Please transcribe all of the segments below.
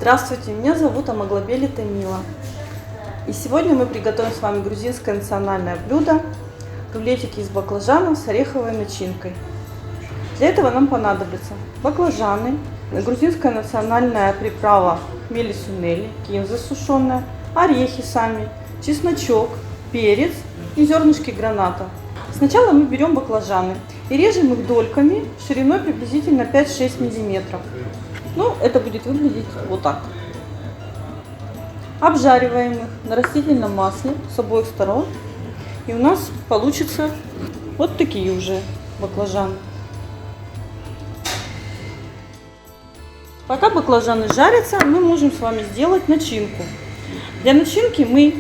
Здравствуйте, меня зовут Амаглобели Тамила. И сегодня мы приготовим с вами грузинское национальное блюдо – рулетики из баклажанов с ореховой начинкой. Для этого нам понадобятся баклажаны, грузинская национальная приправа хмели-сунели, кинза сушеная, орехи сами, чесночок, перец и зернышки граната. Сначала мы берем баклажаны и режем их дольками шириной приблизительно 5-6 мм. Ну, это будет выглядеть вот так. Обжариваем их на растительном масле с обоих сторон. И у нас получится вот такие уже баклажаны. Пока баклажаны жарятся, мы можем с вами сделать начинку. Для начинки мы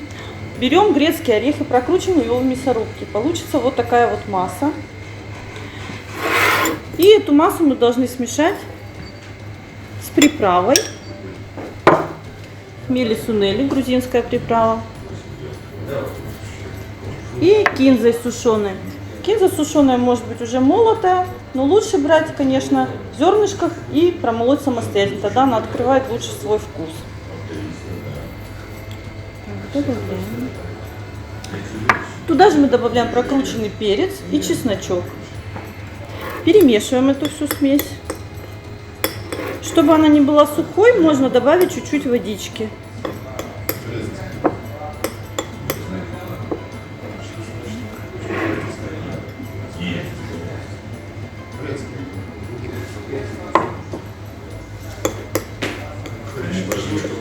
берем грецкий орех и прокручиваем его в мясорубке. Получится вот такая вот масса. И эту массу мы должны смешать с приправой. Хмели-сунели, грузинская приправа. И кинзой сушеной. Кинза сушеная может быть уже молотая, но лучше брать, конечно, в зернышках и промолоть самостоятельно. Тогда она открывает лучше свой вкус. Добавляем. Туда же мы добавляем прокрученный перец и чесночок. Перемешиваем эту всю смесь. Чтобы она не была сухой, можно добавить чуть-чуть водички.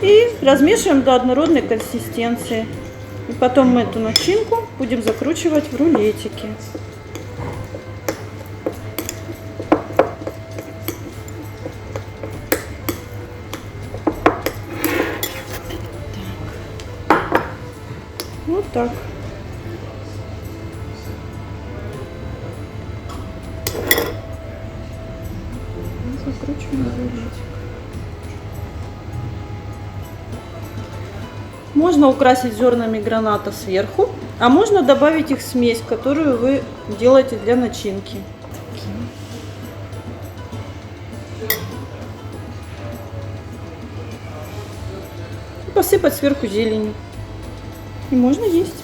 И размешиваем до однородной консистенции. И потом мы эту начинку будем закручивать в рулетики. Вот так. Закручиваем рулетик. Можно украсить зернами граната сверху, а можно добавить их в смесь, которую вы делаете для начинки. И посыпать сверху зеленью. И можно есть.